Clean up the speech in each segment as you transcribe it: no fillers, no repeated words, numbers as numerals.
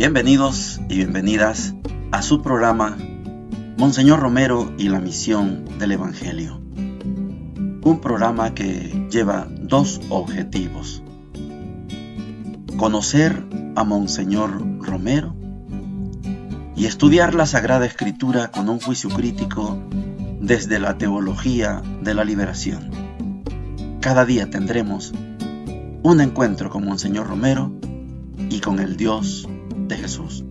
Bienvenidos y bienvenidas a su programa Monseñor Romero y la misión del Evangelio. Un programa que lleva dos objetivos: conocer a Monseñor Romero y estudiar la Sagrada Escritura con un juicio crítico desde la teología de la liberación. Cada día tendremos un encuentro con Monseñor Romero y con el Dios de Jesús.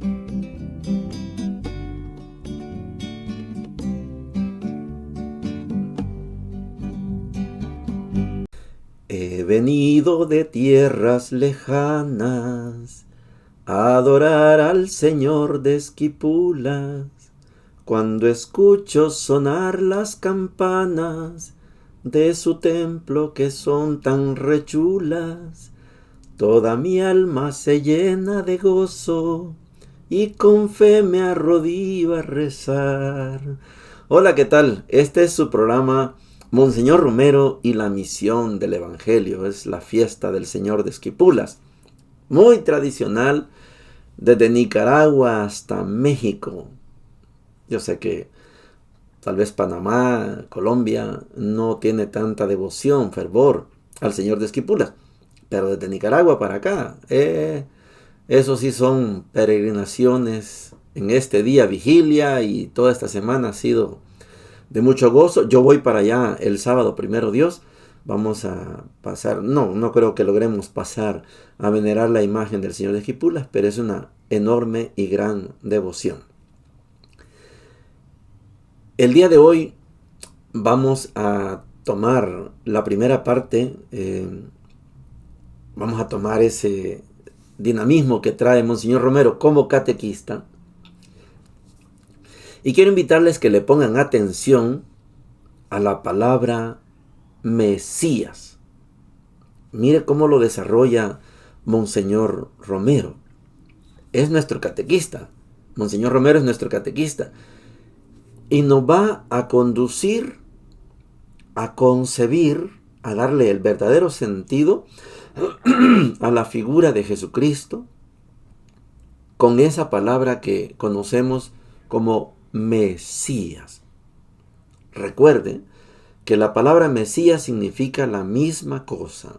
He venido de tierras lejanas a adorar al Señor de Esquipulas. Cuando escucho sonar las campanas de su templo que son tan rechulas, toda mi alma se llena de gozo y con fe me arrodillo a rezar. Hola, ¿qué tal? Este es su programa Monseñor Romero y la misión del Evangelio. Es la fiesta del Señor de Esquipulas, muy tradicional desde Nicaragua hasta México. Yo sé que tal vez Panamá, Colombia, no tiene tanta devoción, fervor al Señor de Esquipulas, pero desde Nicaragua para acá, eso sí son peregrinaciones en este día, vigilia, y toda esta semana ha sido de mucho gozo. Yo voy para allá el sábado, primero Dios. Vamos a pasar, no creo que logremos pasar a venerar la imagen del Señor de Esquipulas, pero es una enorme y gran devoción. El día de hoy vamos a tomar la primera parte, vamos a tomar ese dinamismo que trae Monseñor Romero como catequista. Y quiero invitarles que le pongan atención a la palabra Mesías. Mire cómo lo desarrolla Monseñor Romero. Es nuestro catequista. Monseñor Romero es nuestro catequista. Y nos va a conducir, a concebir, a darle el verdadero sentido a la figura de Jesucristo con esa palabra que conocemos como Mesías. Recuerde que la palabra Mesías significa la misma cosa.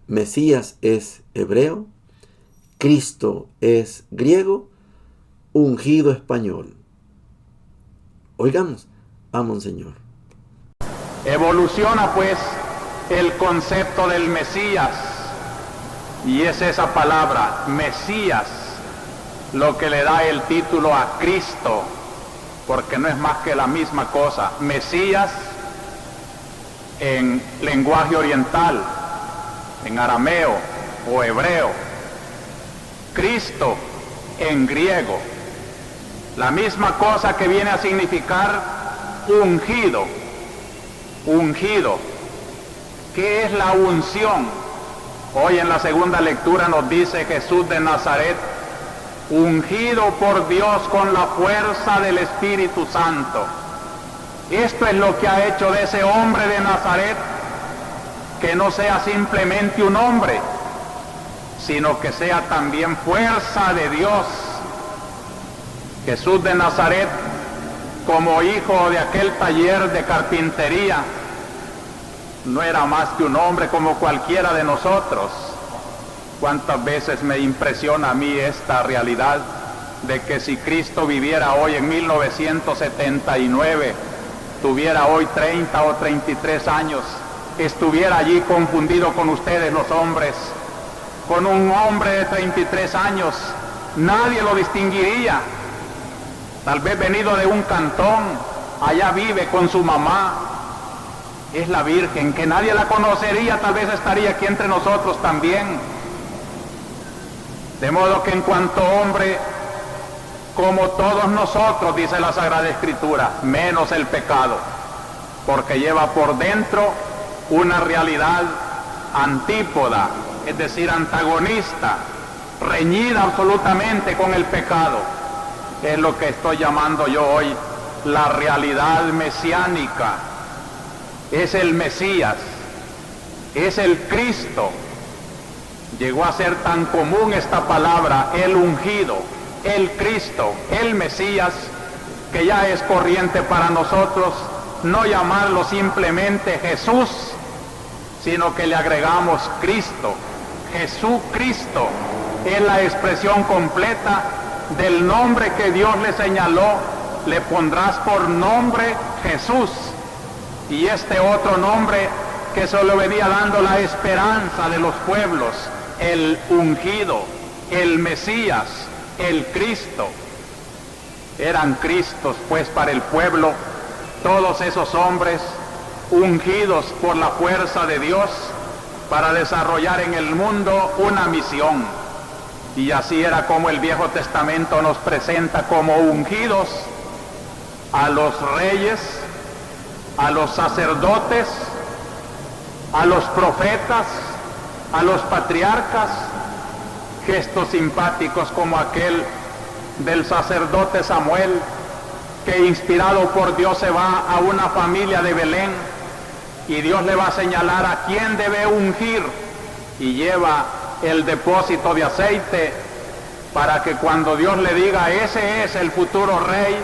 Mesías es hebreo, Cristo es griego, ungido español. Oigamos a Monseñor. Evoluciona pues el concepto del Mesías, y es esa palabra, Mesías, lo que le da el título a Cristo, porque no es más que la misma cosa. Mesías en lenguaje oriental, en arameo o hebreo, Cristo en griego, la misma cosa que viene a significar ungido. Ungido. ¿Qué es la unción? Hoy en la segunda lectura nos dice Jesús de Nazaret, ungido por Dios con la fuerza del Espíritu Santo. Esto es lo que ha hecho de ese hombre de Nazaret, que no sea simplemente un hombre, sino que sea también fuerza de Dios. Jesús de Nazaret, como hijo de aquel taller de carpintería, no era más que un hombre como cualquiera de nosotros. ¿Cuántas veces me impresiona a mí esta realidad de que si Cristo viviera hoy en 1979, tuviera hoy 30 o 33 años, estuviera allí confundido con ustedes los hombres, con un hombre de 33 años, nadie lo distinguiría. Tal vez venido de un cantón, allá vive con su mamá, es la Virgen, que nadie la conocería, tal vez estaría aquí entre nosotros también. De modo que en cuanto hombre, como todos nosotros, dice la Sagrada Escritura, menos el pecado, porque lleva por dentro una realidad antípoda, es decir, antagonista, reñida absolutamente con el pecado. Es lo que estoy llamando yo hoy la realidad mesiánica. Es el Mesías, es el Cristo. llegó a ser tan común esta palabra, el ungido, el Cristo, el Mesías, que ya es corriente para nosotros no llamarlo simplemente Jesús, sino que le agregamos Cristo. Jesucristo es la expresión completa del nombre que Dios le señaló. Le pondrás por nombre Jesús, y este otro nombre que se le venía dando la esperanza de los pueblos, el ungido, el Mesías, el Cristo. Eran Cristos pues para el pueblo todos esos hombres ungidos por la fuerza de Dios para desarrollar en el mundo una misión. Y así era como el Viejo Testamento nos presenta como ungidos a los reyes, a los sacerdotes, a los profetas, a los patriarcas. Gestos simpáticos como aquel del sacerdote Samuel, que inspirado por Dios se va a una familia de Belén y Dios le va a señalar a quién debe ungir, y lleva el depósito de aceite para que cuando Dios le diga ese es el futuro rey,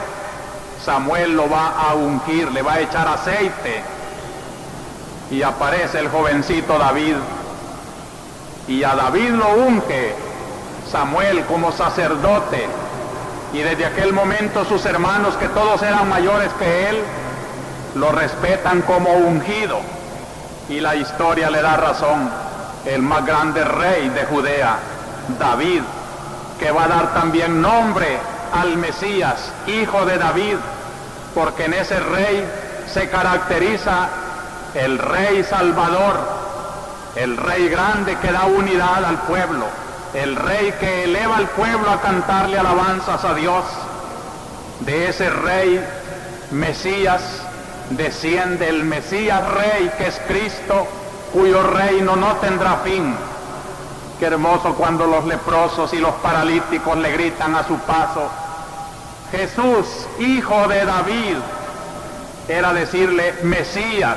Samuel lo va a ungir, le va a echar aceite, y aparece el jovencito David, y a David lo unge Samuel como sacerdote, y desde aquel momento sus hermanos, que todos eran mayores que él, lo respetan como ungido, y la historia le da razón. El más grande rey de Judea, David, que va a dar también nombre al Mesías, hijo de David, porque en ese rey se caracteriza el rey salvador, el rey grande que da unidad al pueblo, el rey que eleva al pueblo a cantarle alabanzas a Dios. De ese rey Mesías desciende el Mesías rey, que es Cristo, cuyo reino no tendrá fin. Qué hermoso cuando los leprosos y los paralíticos le gritan a su paso: Jesús, hijo de David. Era decirle: Mesías,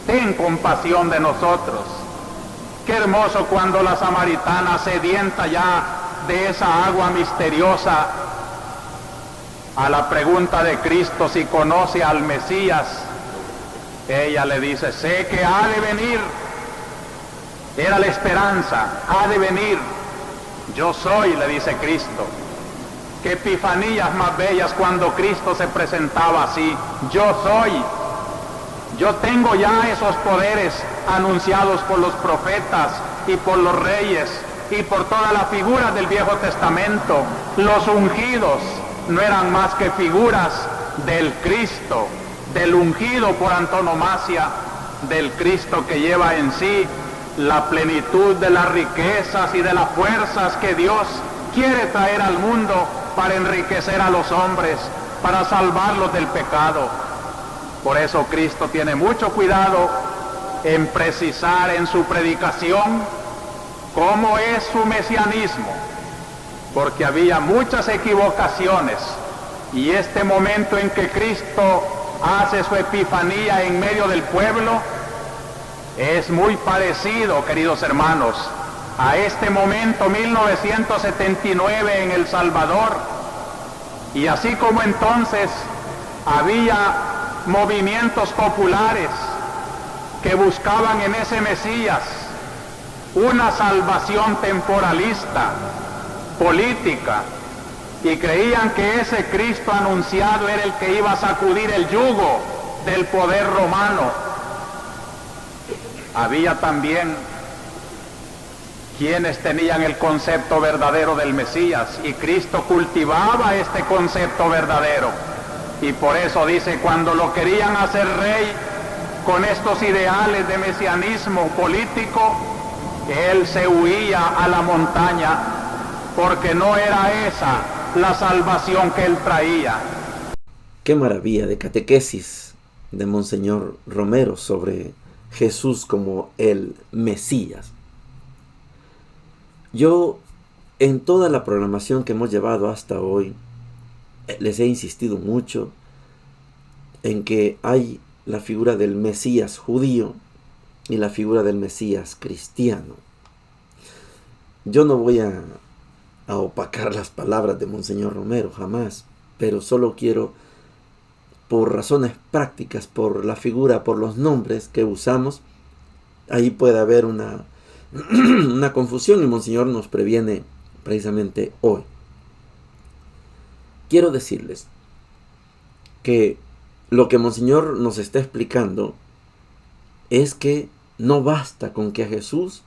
ten compasión de nosotros. Qué hermoso cuando la samaritana, sedienta ya de esa agua misteriosa, a la pregunta de Cristo si conoce al Mesías, ella le dice: sé que ha de venir. Era la esperanza, ha de venir. Yo soy, le dice Cristo. Qué epifanías más bellas cuando Cristo se presentaba así: yo soy. Yo tengo ya esos poderes anunciados por los profetas y por los reyes y por todas las figuras del Viejo Testamento. Los ungidos no eran más que figuras del Cristo, del ungido por antonomasia, del Cristo que lleva en sí la plenitud de las riquezas y de las fuerzas que Dios quiere traer al mundo para enriquecer a los hombres, para salvarlos del pecado. Por eso Cristo tiene mucho cuidado en precisar en su predicación cómo es su mesianismo, porque había muchas equivocaciones, y este momento en que Cristo hace su epifanía en medio del pueblo es muy parecido, queridos hermanos, a este momento 1979 en El Salvador. Y así como entonces había movimientos populares que buscaban en ese Mesías una salvación temporalista, política, y creían que ese Cristo anunciado era el que iba a sacudir el yugo del poder romano. Había también quienes tenían el concepto verdadero del Mesías, y Cristo cultivaba este concepto verdadero, y por eso dice, cuando lo querían hacer rey con estos ideales de mesianismo político, él se huía a la montaña, porque no era esa la salvación que él traía. Qué maravilla de catequesis de Monseñor Romero sobre Jesús como el Mesías. Yo, en toda la programación que hemos llevado hasta hoy, les he insistido mucho en que hay la figura del Mesías judío y la figura del Mesías cristiano. Yo no voy a opacar las palabras de Monseñor Romero, jamás, pero solo quiero, por razones prácticas, por la figura, por los nombres que usamos, ahí puede haber una confusión, y Monseñor nos previene precisamente hoy. Quiero decirles que lo que Monseñor nos está explicando es que no basta con que a Jesús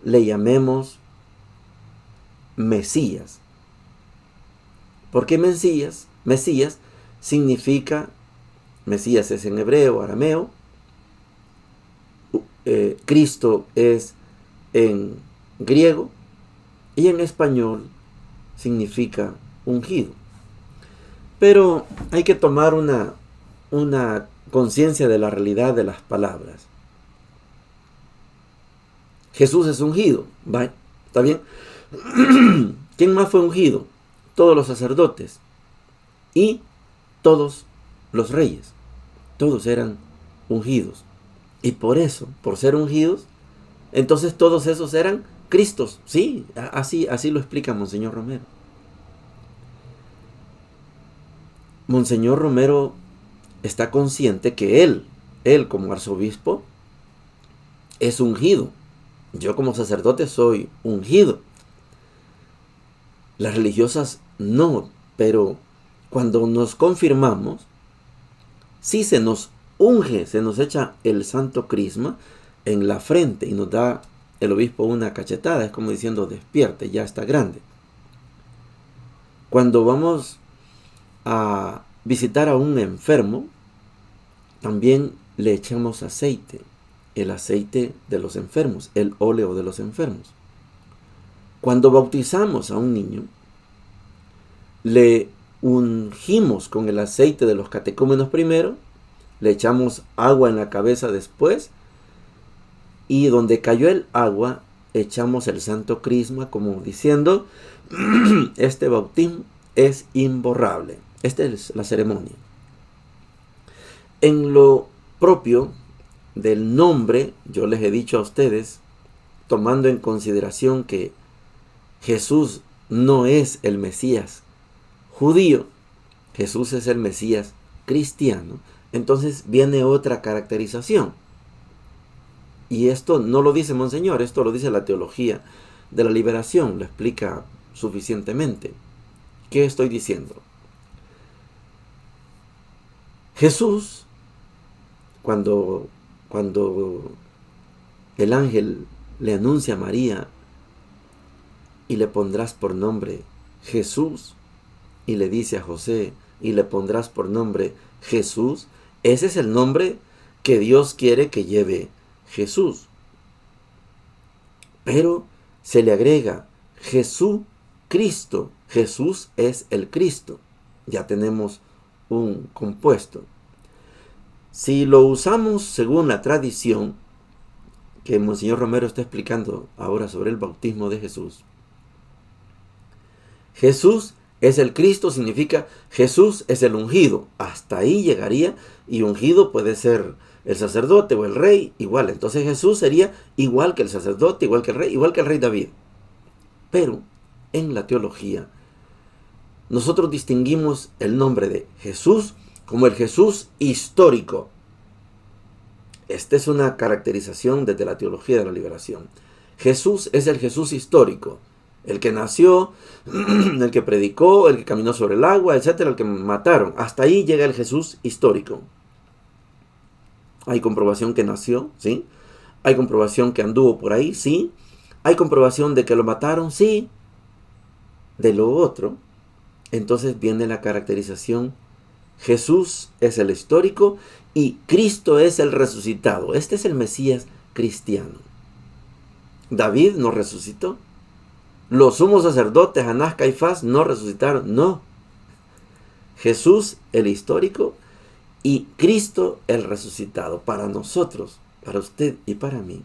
le llamemos Mesías. Porque Mesías significa, Mesías es en hebreo, arameo, Cristo es en griego, y en español significa ungido. Pero hay que tomar una conciencia de la realidad de las palabras. Jesús es ungido, ¿vale? ¿Está bien? ¿Quién más fue ungido? Todos los sacerdotes y todos los reyes. Todos eran ungidos. Y por eso, por ser ungidos, entonces todos esos eran Cristos. Sí, así lo explica Monseñor Romero. Monseñor Romero está consciente que él como arzobispo es ungido. Yo como sacerdote soy ungido. Las religiosas no, pero cuando nos confirmamos, sí se nos unge, se nos echa el santo crisma en la frente y nos da el obispo una cachetada, es como diciendo despierte, ya está grande. Cuando vamos a visitar a un enfermo, también le echamos aceite, el aceite de los enfermos, el óleo de los enfermos. Cuando bautizamos a un niño, le ungimos con el aceite de los catecúmenos primero, le echamos agua en la cabeza después, y donde cayó el agua, echamos el santo crisma, como diciendo, este bautismo es imborrable. Esta es la ceremonia. En lo propio del nombre, yo les he dicho a ustedes, tomando en consideración que Jesús no es el Mesías judío, Jesús es el Mesías cristiano, entonces viene otra caracterización. Y esto no lo dice Monseñor, esto lo dice la teología de la liberación, lo explica suficientemente. ¿Qué estoy diciendo? Jesús, cuando el ángel le anuncia a María, y le pondrás por nombre Jesús, y le dice a José, y le pondrás por nombre Jesús, ese es el nombre que Dios quiere que lleve Jesús. Pero se le agrega Jesucristo. Jesús es el Cristo. Ya tenemos un compuesto. Si lo usamos según la tradición que Monseñor Romero está explicando ahora sobre el bautismo de Jesús, Jesús es el Cristo significa Jesús es el ungido. Hasta ahí llegaría, y ungido puede ser el sacerdote o el rey, igual. Entonces Jesús sería igual que el sacerdote, igual que el rey David. Pero en la teología nosotros distinguimos el nombre de Jesús como el Jesús histórico. Esta es una caracterización desde la teología de la liberación. Jesús es el Jesús histórico, el que nació, el que predicó, el que caminó sobre el agua, etcétera, el que mataron. Hasta ahí llega el Jesús histórico. Hay comprobación que nació, ¿sí? Hay comprobación que anduvo por ahí, sí. Hay comprobación de que lo mataron, sí. De lo otro, entonces viene la caracterización. Jesús es el histórico y Cristo es el resucitado. Este es el Mesías cristiano. David no resucitó. Los sumos sacerdotes, Anás, Caifás, no resucitaron. No. Jesús el histórico y Cristo el resucitado. Para nosotros, para usted y para mí,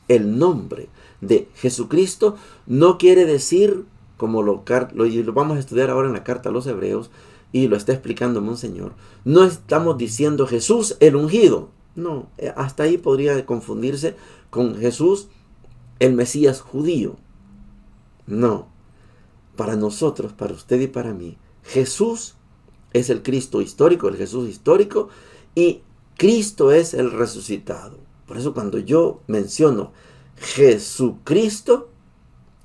el nombre de Jesucristo no quiere decir, como lo vamos a estudiar ahora en la carta a los Hebreos, y lo está explicando Monseñor, no estamos diciendo Jesús el ungido. No, hasta ahí podría confundirse con Jesús el Mesías judío. No, para nosotros, para usted y para mí, Jesús es el Cristo histórico, el Jesús histórico, y Cristo es el resucitado. Por eso cuando yo menciono Jesucristo,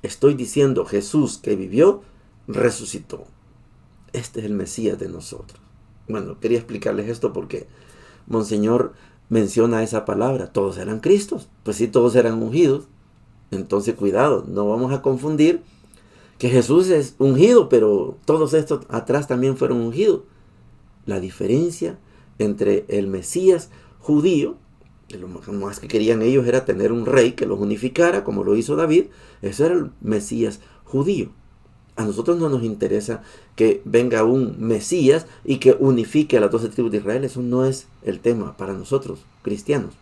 estoy diciendo Jesús que vivió, resucitó. Este es el Mesías de nosotros. Bueno, quería explicarles esto porque Monseñor menciona esa palabra. Todos eran Cristos. Pues sí, todos eran ungidos. Entonces, cuidado, no vamos a confundir que Jesús es ungido, pero todos estos atrás también fueron ungidos. La diferencia entre el Mesías judío, que lo más que querían ellos era tener un rey que los unificara, como lo hizo David. Eso era el Mesías judío. A nosotros no nos interesa que venga un Mesías y que unifique a las 12 tribus de Israel. Eso no es el tema para nosotros, cristianos.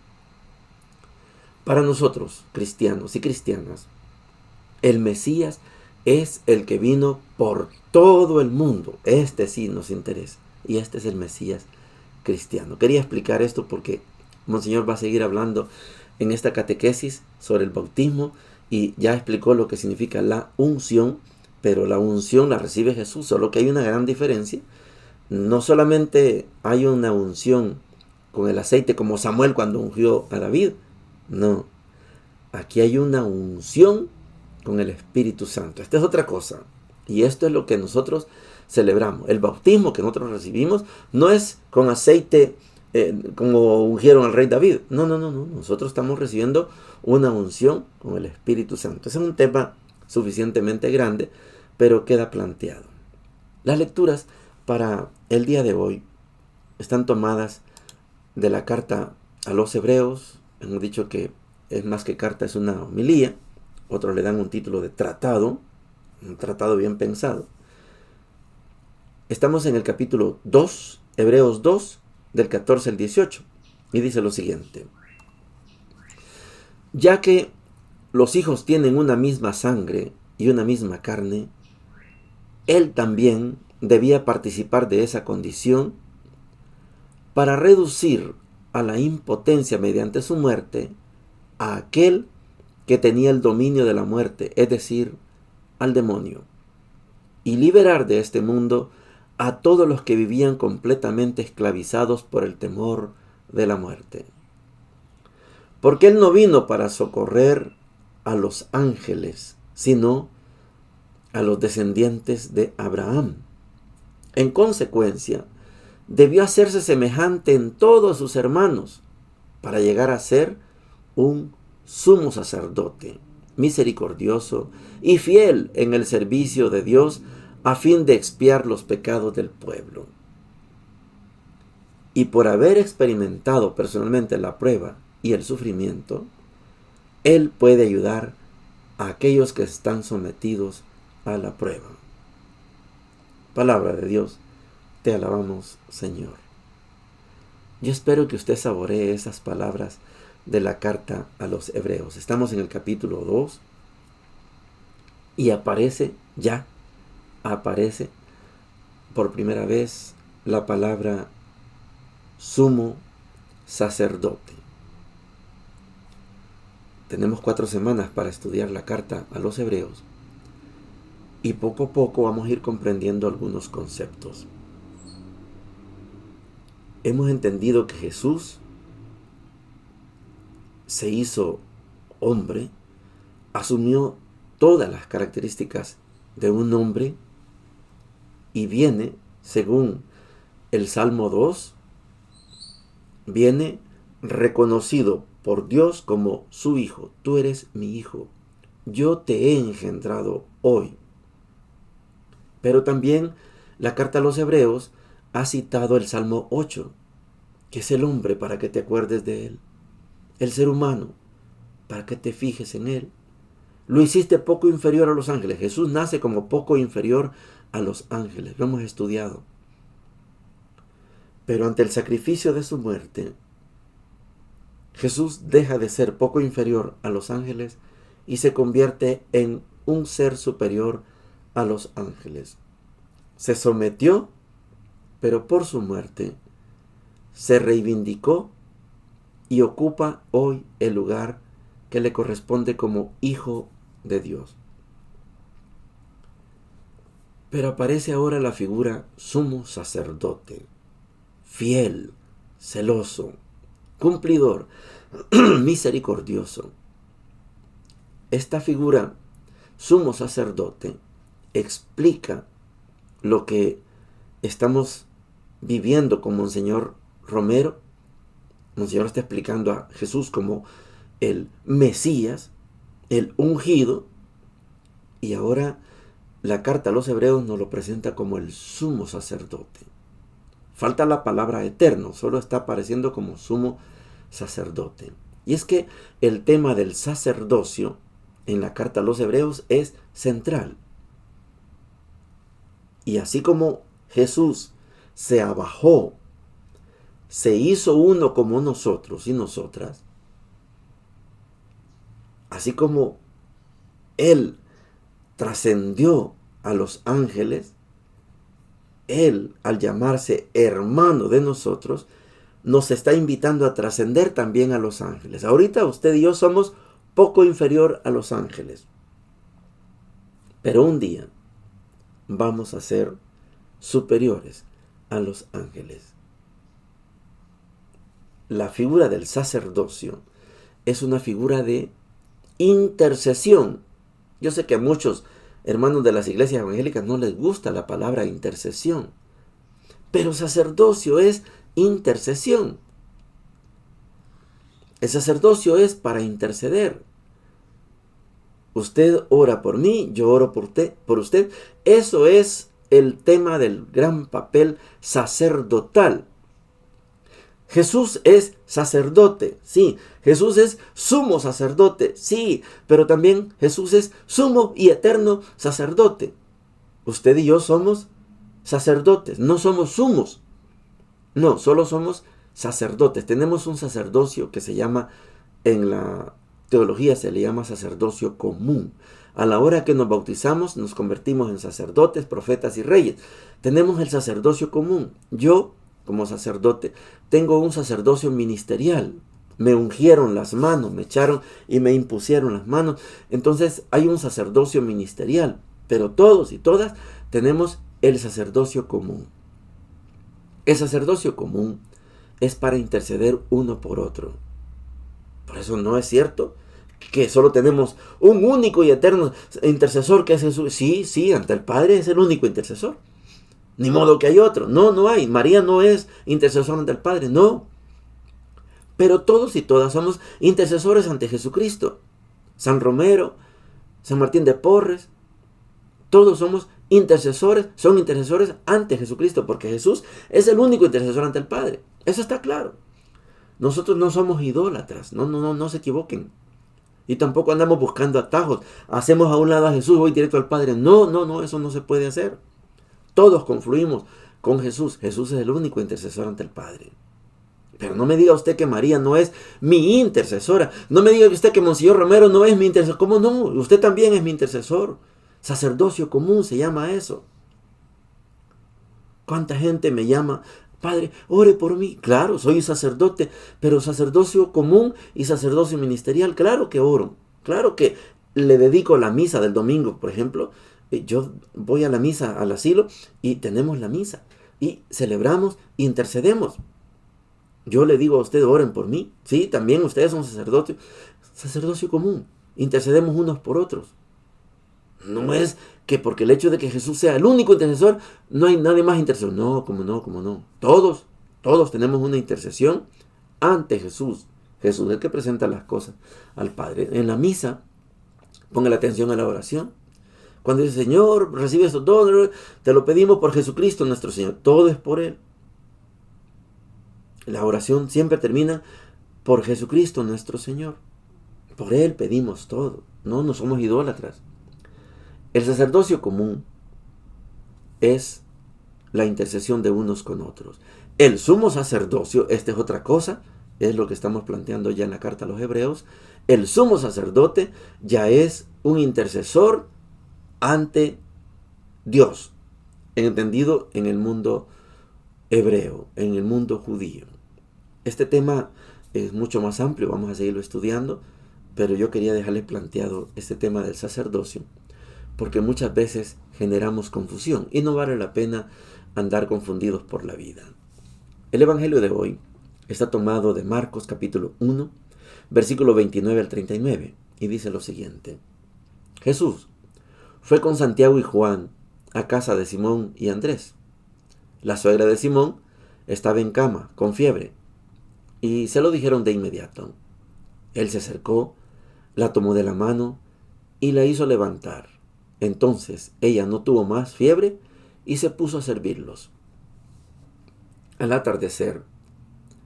Para nosotros, cristianos y cristianas, el Mesías es el que vino por todo el mundo. Este sí nos interesa. Y este es el Mesías cristiano. Quería explicar esto porque Monseñor va a seguir hablando en esta catequesis sobre el bautismo y ya explicó lo que significa la unción. Pero la unción la recibe Jesús, solo que hay una gran diferencia. No solamente hay una unción con el aceite como Samuel cuando ungió a David. No, aquí hay una unción con el Espíritu Santo. Esta es otra cosa. Y esto es lo que nosotros celebramos. El bautismo que nosotros recibimos no es con aceite como ungieron al rey David. No. Nosotros estamos recibiendo una unción con el Espíritu Santo. Ese es un tema suficientemente grande, pero queda planteado. Las lecturas para el día de hoy están tomadas de la carta a los Hebreos. Hemos dicho que es más que carta, es una homilía. Otros le dan un título de tratado, un tratado bien pensado. Estamos en el capítulo 2, Hebreos 2, del 14 al 18, y dice lo siguiente: ya que los hijos tienen una misma sangre y una misma carne, él también debía participar de esa condición para reducir a la impotencia mediante su muerte a aquel que tenía el dominio de la muerte, es decir, al demonio, y liberar de este mundo a todos los que vivían completamente esclavizados por el temor de la muerte. Porque él no vino para socorrer a los ángeles, sino a los descendientes de Abraham. En consecuencia, debió hacerse semejante en todos sus hermanos para llegar a ser un sumo sacerdote, misericordioso y fiel en el servicio de Dios a fin de expiar los pecados del pueblo. Y por haber experimentado personalmente la prueba y el sufrimiento, él puede ayudar a aquellos que están sometidos a la prueba. Palabra de Dios, te alabamos, Señor. Yo espero que usted saboree esas palabras de la carta a los Hebreos. Estamos en el capítulo 2 y aparece por primera vez la palabra sumo sacerdote. Tenemos 4 semanas para estudiar la carta a los Hebreos y poco a poco vamos a ir comprendiendo algunos conceptos. Hemos entendido que Jesús se hizo hombre, asumió todas las características de un hombre y viene, según el Salmo 2, viene reconocido por Dios como su hijo. Tú eres mi hijo, yo te he engendrado hoy. Pero también la carta a los Hebreos ha citado el Salmo 8, que es el hombre para que te acuerdes de él, el ser humano para que te fijes en él. Lo hiciste poco inferior a los ángeles. Jesús nace como poco inferior a los ángeles. Lo hemos estudiado. Pero ante el sacrificio de su muerte, Jesús deja de ser poco inferior a los ángeles y se convierte en un ser superior a los ángeles. Se sometió, pero por su muerte se reivindicó y ocupa hoy el lugar que le corresponde como hijo de Dios. Pero aparece ahora la figura sumo sacerdote, fiel, celoso, cumplidor, misericordioso. Esta figura, sumo sacerdote, explica lo que estamos viviendo con Monseñor Romero. Monseñor está explicando a Jesús como el Mesías, el ungido, y ahora la carta a los Hebreos nos lo presenta como el sumo sacerdote. Falta la palabra eterno, solo está apareciendo como sumo sacerdote. Y es que el tema del sacerdocio en la carta a los Hebreos es central. Y así como Jesús se abajó, se hizo uno como nosotros y nosotras, así como Él trascendió a los ángeles, Él, al llamarse hermano de nosotros, nos está invitando a trascender también a los ángeles. Ahorita usted y yo somos poco inferior a los ángeles, pero un día vamos a ser superiores a los ángeles. La figura del sacerdocio es una figura de intercesión. Yo sé que a muchos hermanos de las iglesias evangélicas no les gusta la palabra intercesión, pero sacerdocio es intercesión. El sacerdocio es para interceder. Usted ora por mí, yo oro por usted. Eso es el tema del gran papel sacerdotal. Jesús es sacerdote, sí. Jesús es sumo sacerdote, sí. Pero también Jesús es sumo y eterno sacerdote. Usted y yo somos sacerdotes, no somos sumos. No, solo somos sacerdotes. Tenemos un sacerdocio que se llama, en la teología se le llama sacerdocio común. A la hora que nos bautizamos nos convertimos en sacerdotes, profetas y reyes. Tenemos el sacerdocio común. Yo, como sacerdote, tengo un sacerdocio ministerial. Me ungieron las manos, me echaron y me impusieron las manos. Entonces hay un sacerdocio ministerial, pero todos y todas tenemos el sacerdocio común. El sacerdocio común es para interceder uno por otro. Por eso no es cierto que solo tenemos un único y eterno intercesor que es Jesús. Sí, ante el Padre es el único intercesor. Ni modo que hay otro. No hay. María no es intercesor ante el Padre. No. Pero todos y todas somos intercesores ante Jesucristo. San Romero, San Martín de Porres, todos somos intercesores, son intercesores ante Jesucristo, porque Jesús es el único intercesor ante el Padre. Eso está claro. Nosotros no somos idólatras. No se equivoquen. Y tampoco andamos buscando atajos. Hacemos a un lado a Jesús, voy directo al Padre. No, eso no se puede hacer. Todos confluimos con Jesús. Jesús es el único intercesor ante el Padre. Pero no me diga usted que María no es mi intercesora. No me diga usted que Monseñor Romero no es mi intercesor. ¿Cómo no? Usted también es mi intercesor. Sacerdocio común se llama eso. ¿Cuánta gente me llama? Padre, ore por mí. Claro, soy sacerdote, pero sacerdocio común y sacerdocio ministerial, claro que oro. Claro que le dedico la misa del domingo, por ejemplo. Yo voy a la misa al asilo y tenemos la misa. Y celebramos, intercedemos. Yo le digo a usted, oren por mí. Sí, también ustedes son sacerdocio común. Intercedemos unos por otros. No es que porque el hecho de que Jesús sea el único intercesor, no hay nadie más intercesor. No, como no. Todos tenemos una intercesión ante Jesús. Jesús es el que presenta las cosas al Padre. En la misa, ponga la atención a la oración. Cuando dice, Señor, recibe estos dones, te lo pedimos por Jesucristo nuestro Señor. Todo es por Él. La oración siempre termina por Jesucristo nuestro Señor. Por Él pedimos todo. No somos idólatras. El sacerdocio común es la intercesión de unos con otros. El sumo sacerdocio, esta es otra cosa, es lo que estamos planteando ya en la carta a los Hebreos. El sumo sacerdote ya es un intercesor ante Dios, entendido en el mundo hebreo, en el mundo judío. Este tema es mucho más amplio, vamos a seguirlo estudiando, pero yo quería dejarles planteado este tema del sacerdocio, porque muchas veces generamos confusión y no vale la pena andar confundidos por la vida. El Evangelio de hoy está tomado de Marcos capítulo 1, versículo 29 al 39, y dice lo siguiente. Jesús fue con Santiago y Juan a casa de Simón y Andrés. La suegra de Simón estaba en cama, con fiebre, y se lo dijeron de inmediato. Él se acercó, la tomó de la mano y la hizo levantar. Entonces ella no tuvo más fiebre y se puso a servirlos. Al atardecer,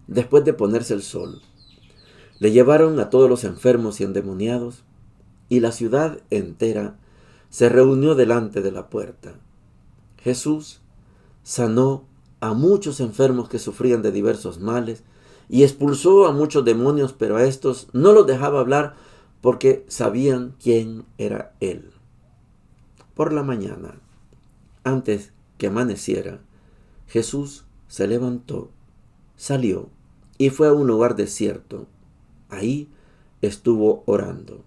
después de ponerse el sol, le llevaron a todos los enfermos y endemoniados, y la ciudad entera se reunió delante de la puerta. Jesús sanó a muchos enfermos que sufrían de diversos males y expulsó a muchos demonios, pero a estos no los dejaba hablar porque sabían quién era Él. Por la mañana, antes que amaneciera, Jesús se levantó, salió y fue a un lugar desierto. Ahí estuvo orando.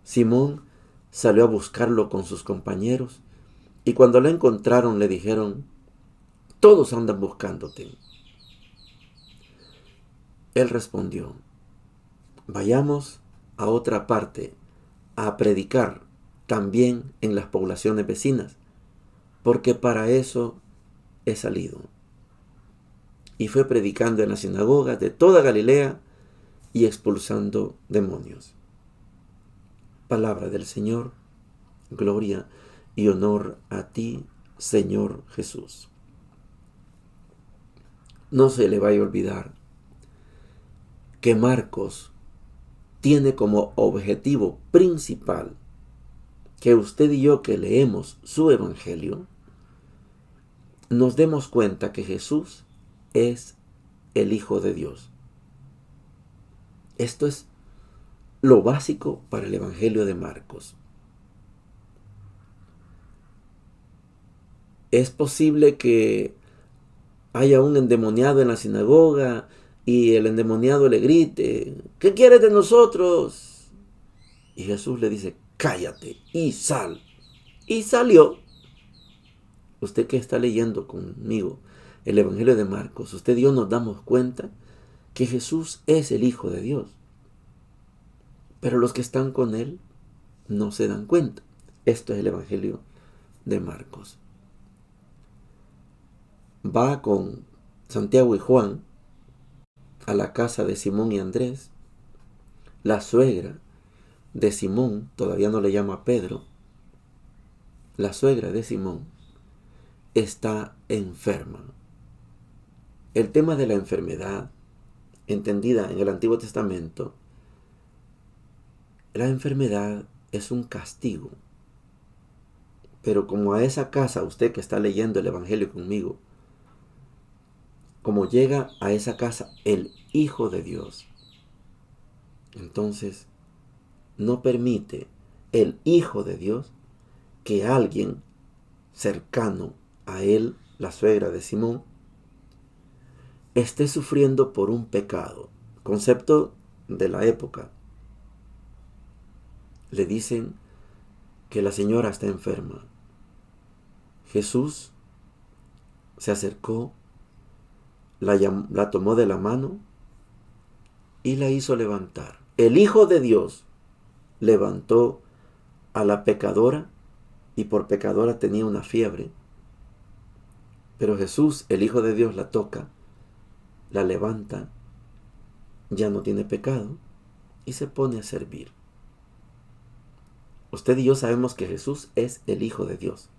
Simón salió a buscarlo con sus compañeros y cuando lo encontraron le dijeron: todos andan buscándote. Él respondió: vayamos a otra parte a predicar también en las poblaciones vecinas, porque para eso he salido. Y fue predicando en las sinagogas de toda Galilea y expulsando demonios. Palabra del Señor, gloria y honor a ti, Señor Jesús. No se le vaya a olvidar que Marcos tiene como objetivo principal que usted y yo que leemos su evangelio nos demos cuenta que Jesús es el Hijo de Dios. Esto es lo básico para el evangelio de Marcos. Es posible que haya un endemoniado en la sinagoga y el endemoniado le grite: ¿qué quieres de nosotros? Y Jesús le dice: cállate y sal. Y salió. Usted que está leyendo conmigo el Evangelio de Marcos, usted y yo nos damos cuenta que Jesús es el Hijo de Dios. Pero los que están con Él no se dan cuenta. Esto es el Evangelio de Marcos. Va con Santiago y Juan a la casa de Simón y Andrés. La suegra de Simón, todavía no le llama Pedro, la suegra de Simón está enferma. El tema de la enfermedad, entendida en el Antiguo Testamento, la enfermedad es un castigo. Pero como a esa casa, usted que está leyendo el Evangelio conmigo, como llega a esa casa el Hijo de Dios, entonces no permite el Hijo de Dios que alguien cercano a él, la suegra de Simón, esté sufriendo por un pecado. Concepto de la época. Le dicen que la señora está enferma. Jesús se acercó, la tomó de la mano y la hizo levantar. El Hijo de Dios levantó a la pecadora, y por pecadora tenía una fiebre. Pero Jesús, el Hijo de Dios, la toca, la levanta, ya no tiene pecado y se pone a servir. Usted y yo sabemos que Jesús es el Hijo de Dios.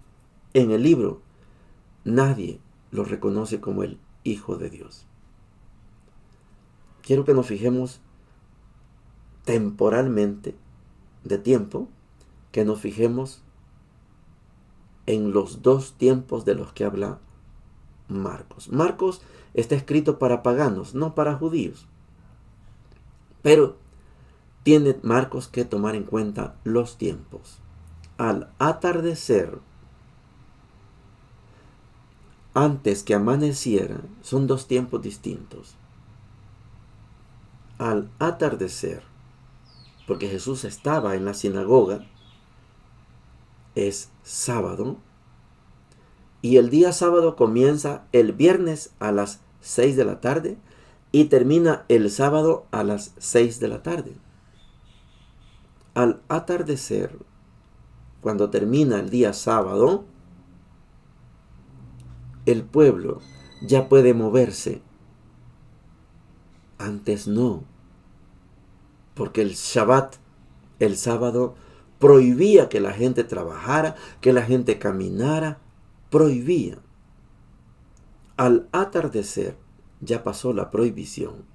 En el libro nadie lo reconoce como el Hijo de Dios. Quiero que nos fijemos temporalmente, de tiempo, que nos fijemos en los dos tiempos de los que habla Marcos. Marcos está escrito para paganos, no para judíos. Pero tiene Marcos que tomar en cuenta los tiempos. Al atardecer, antes que amaneciera, son dos tiempos distintos. Al atardecer, porque Jesús estaba en la sinagoga, es sábado, y el día sábado comienza el viernes a las 6 de la tarde y termina el sábado a las 6 de la tarde. Al atardecer, cuando termina el día sábado, el pueblo ya puede moverse. Antes no, porque el Shabbat, el sábado, prohibía que la gente trabajara, que la gente caminara, prohibía. Al atardecer ya pasó la prohibición.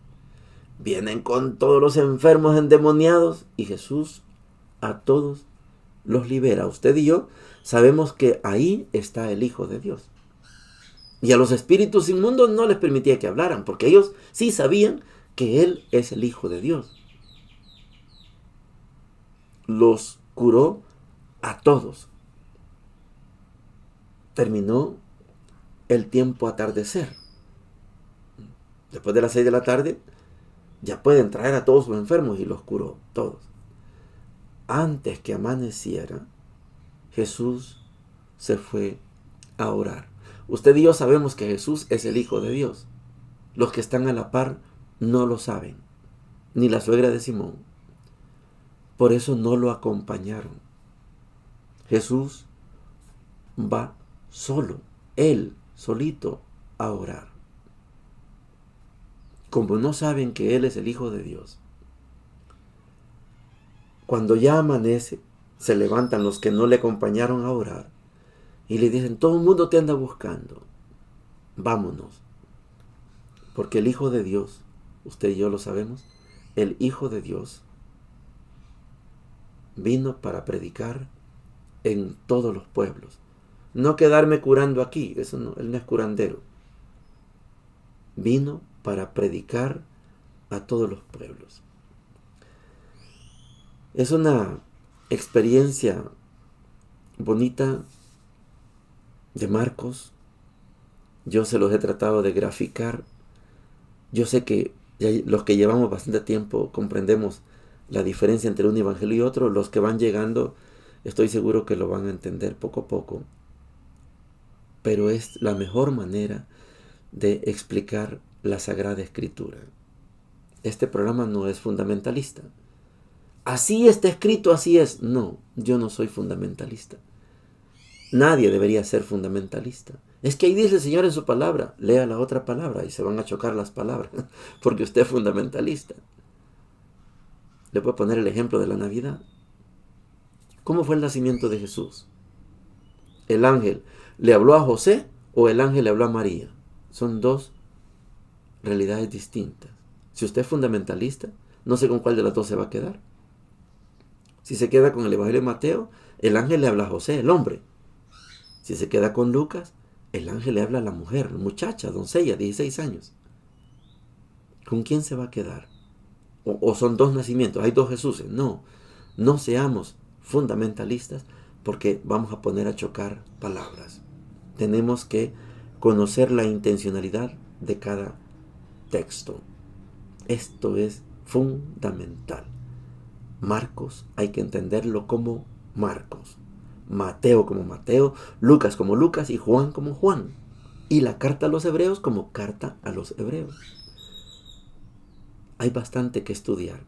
Vienen con todos los enfermos endemoniados y Jesús a todos los libera. Usted y yo sabemos que ahí está el Hijo de Dios. Y a los espíritus inmundos no les permitía que hablaran, porque ellos sí sabían que Él es el Hijo de Dios. Los curó a todos. Terminó el tiempo atardecer. Después de las 6 de la tarde, ya pueden traer a todos sus enfermos y los curó todos. Antes que amaneciera, Jesús se fue a orar. Usted y yo sabemos que Jesús es el Hijo de Dios. Los que están a la par no lo saben, ni la suegra de Simón. Por eso no lo acompañaron. Jesús va solo, Él solito, a orar. Como no saben que Él es el Hijo de Dios, cuando ya amanece, se levantan los que no le acompañaron a orar y le dicen: todo el mundo te anda buscando, vámonos. Porque el Hijo de Dios, usted y yo lo sabemos, el Hijo de Dios vino para predicar en todos los pueblos. No quedarme curando aquí, eso no, Él no es curandero. Vino para predicar a todos los pueblos. Es una experiencia bonita de Marcos. Yo se los he tratado de graficar. Yo sé que los que llevamos bastante tiempo comprendemos la diferencia entre un evangelio y otro. Los que van llegando, estoy seguro que lo van a entender poco a poco. Pero es la mejor manera de explicar la Sagrada Escritura. Este programa no es fundamentalista. Así está escrito, así es. No, yo no soy fundamentalista. Nadie debería ser fundamentalista. Es que ahí dice el Señor en su palabra. Lea la otra palabra y se van a chocar las palabras, porque usted es fundamentalista. Le puedo poner el ejemplo de la Navidad. ¿Cómo fue el nacimiento de Jesús? ¿El ángel le habló a José o el ángel le habló a María? Son dos realidades distintas. Si usted es fundamentalista, no sé con cuál de las dos se va a quedar. Si se queda con el Evangelio de Mateo, el ángel le habla a José, el hombre. Si se queda con Lucas, el ángel le habla a la mujer, la muchacha, doncella, 16 años. ¿Con quién se va a quedar? O son dos nacimientos, hay dos Jesuses. No, no seamos fundamentalistas porque vamos a poner a chocar palabras. Tenemos que conocer la intencionalidad de cada texto. Esto es fundamental. Marcos hay que entenderlo como Marcos, Mateo como Mateo, Lucas como Lucas y Juan como Juan. Y la carta a los hebreos como carta a los hebreos. Hay bastante que estudiar.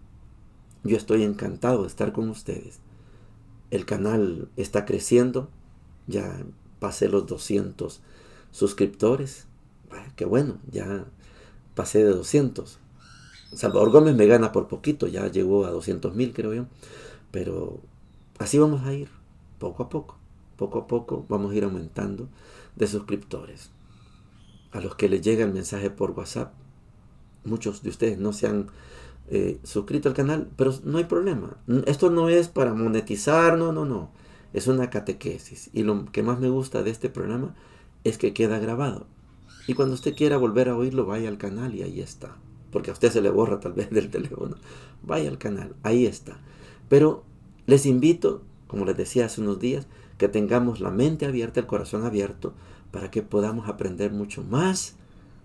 Yo estoy encantado de estar con ustedes. El canal está creciendo. Ya pasé los 200 suscriptores. Qué bueno, ya pasé de 200. Salvador Gómez me gana por poquito, ya llegó a 200,000 creo yo. Pero así vamos a ir, poco a poco. Poco a poco vamos a ir aumentando de suscriptores. A los que les llega el mensaje por WhatsApp, muchos de ustedes no se han suscrito al canal, pero no hay problema. Esto no es para monetizar, no. Es una catequesis. Y lo que más me gusta de este programa es que queda grabado. Y cuando usted quiera volver a oírlo, vaya al canal y ahí está. Porque a usted se le borra tal vez del teléfono. Vaya al canal, ahí está. Pero les invito, como les decía hace unos días, que tengamos la mente abierta, el corazón abierto, para que podamos aprender mucho más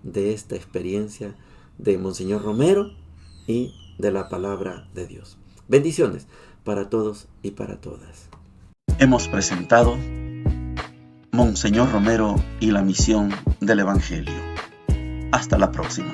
de esta experiencia de Monseñor Romero y de la palabra de Dios. Bendiciones para todos y para todas. Hemos presentado Monseñor Romero y la misión del Evangelio. Hasta la próxima.